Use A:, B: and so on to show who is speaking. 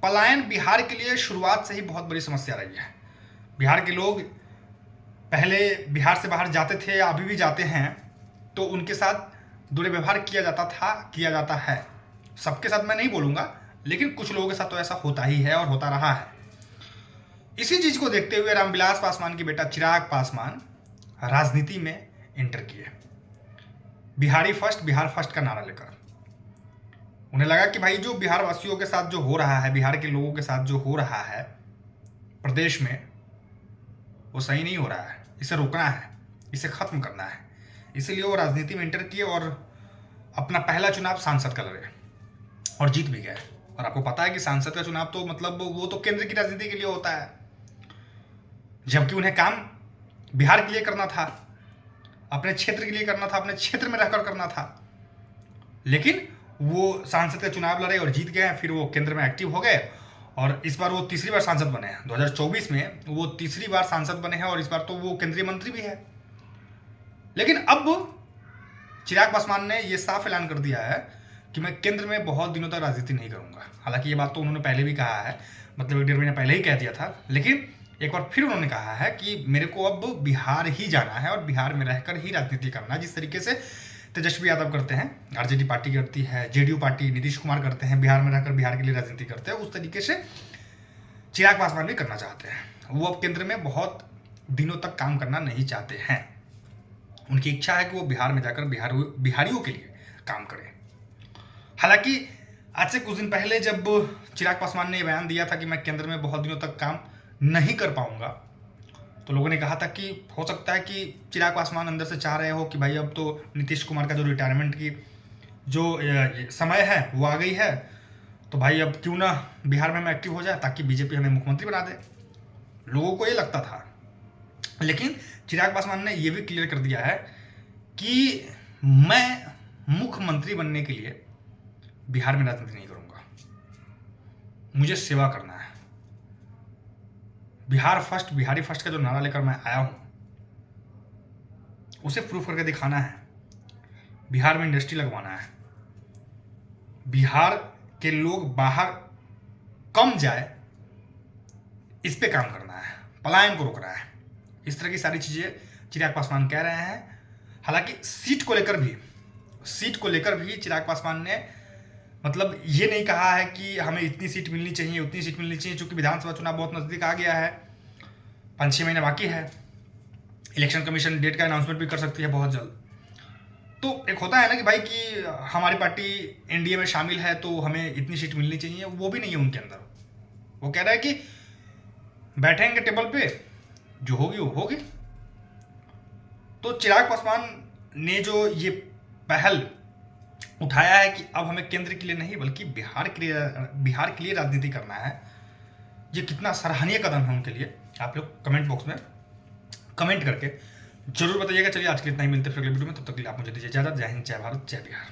A: पलायन बिहार के लिए शुरुआत से ही बहुत बड़ी समस्या रही है। बिहार के लोग पहले बिहार से बाहर जाते थे, अभी भी जाते हैं, तो उनके साथ दुर्व्यवहार किया जाता था, किया जाता है। सबके साथ मैं नहीं बोलूँगा, लेकिन कुछ लोगों के साथ तो ऐसा होता ही है और होता रहा है। इसी चीज को देखते हुए रामविलास पासवान की बेटा चिराग पासवान राजनीति में एंटर किए, बिहारी फर्स्ट, बिहार फर्स्ट का नारा लेकर। उन्हें लगा कि भाई जो बिहार वासियों के साथ जो हो रहा है, बिहार के लोगों के साथ जो हो रहा है प्रदेश में, वो सही नहीं हो रहा है, इसे रोकना है, इसे खत्म करना है। इसीलिए वो राजनीति में एंटर किए और अपना पहला चुनाव सांसद का लड़े और जीत भी गए। और आपको पता है कि सांसद का चुनाव तो मतलब वो तो केंद्र की राजनीति के लिए होता है, जबकि उन्हें काम बिहार के लिए करना था, अपने क्षेत्र के लिए करना था, अपने क्षेत्र में रहकर करना था। लेकिन वो सांसद का चुनाव लड़े और जीत गए, फिर वो केंद्र में एक्टिव हो गए और इस बार वो तीसरी बार सांसद बने हैं। 2024 में वो तीसरी बार सांसद बने हैं और इस बार तो वो केंद्रीय मंत्री भी है। लेकिन अब चिराग पासवान ने ये साफ ऐलान कर दिया है कि मैं केंद्र में बहुत दिनों तक राजनीति नहीं करूंगा। हालांकि ये बात तो उन्होंने पहले भी कहा है, मतलब 1.5 महीने पहले ही कह दिया था, लेकिन एक बार फिर उन्होंने कहा है कि मेरे को अब बिहार ही जाना है और बिहार में रहकर ही राजनीति करना है। जिस तरीके से तेजस्वी यादव करते हैं, आरजेडी पार्टी करती है, जेडीयू पार्टी नीतीश कुमार करते हैं, बिहार में रहकर बिहार के लिए राजनीति करते हैं, उस तरीके से चिराग पासवान भी करना चाहते हैं। वो अब केंद्र में बहुत दिनों तक काम करना नहीं चाहते हैं। उनकी इच्छा है कि वो बिहार में जाकर बिहारियों के लिए काम करें। हालांकि आज से कुछ दिन पहले जब चिराग पासवान ने यह बयान दिया था कि मैं केंद्र में बहुत दिनों तक काम नहीं कर पाऊंगा, तो लोगों ने कहा था कि हो सकता है कि चिराग पासवान अंदर से चाह रहे हो कि भाई अब तो नीतीश कुमार का जो रिटायरमेंट की जो समय है वो आ गई है, तो भाई अब क्यों ना बिहार में हम एक्टिव हो जाए ताकि बीजेपी हमें मुख्यमंत्री बना दे। लोगों को ये लगता था, लेकिन चिराग पासवान ने यह भी क्लियर कर दिया है कि मैं मुख्यमंत्री बनने के लिए बिहार में राजनीति नहीं करूंगा, मुझे सेवा करना है। बिहार फर्स्ट, बिहारी फर्स्ट का जो नारा लेकर मैं आया हूं, उसे प्रूफ करके दिखाना है। बिहार में इंडस्ट्री लगवाना है, बिहार के लोग बाहर कम जाए, इस पे काम करना है, पलायन को रोकना है। इस तरह की सारी चीजें चिराग पासवान कह रहे हैं। हालांकि सीट को लेकर भी चिराग पासवान ने मतलब ये नहीं कहा है कि हमें इतनी सीट मिलनी चाहिए, उतनी सीट मिलनी चाहिए, क्योंकि विधानसभा चुनाव बहुत नजदीक आ गया है, 5-6 महीने बाकी है। इलेक्शन कमीशन डेट का अनाउंसमेंट भी कर सकती है बहुत जल्द। तो एक होता है ना कि भाई कि हमारी पार्टी एनडीए में शामिल है तो हमें इतनी सीट मिलनी चाहिए, वो भी नहीं है उनके अंदर। वो कह रहा है कि बैठेंगे टेबल पे, जो होगी वो होगी। तो चिराग पासवान ने जो ये पहल उठाया है कि अब हमें केंद्र के लिए नहीं बल्कि बिहार के लिए राजनीति करना है, ये कितना सराहनीय कदम है उनके लिए। आप लोग कमेंट बॉक्स में कमेंट करके जरूर बताइएगा। चलिए आज के लिए इतना ही, मिलते हैं फिर अगले वीडियो में, तब तक के लिए आप मुझे दीजिए इजाजत। जय हिंद, जय भारत, जय बिहार।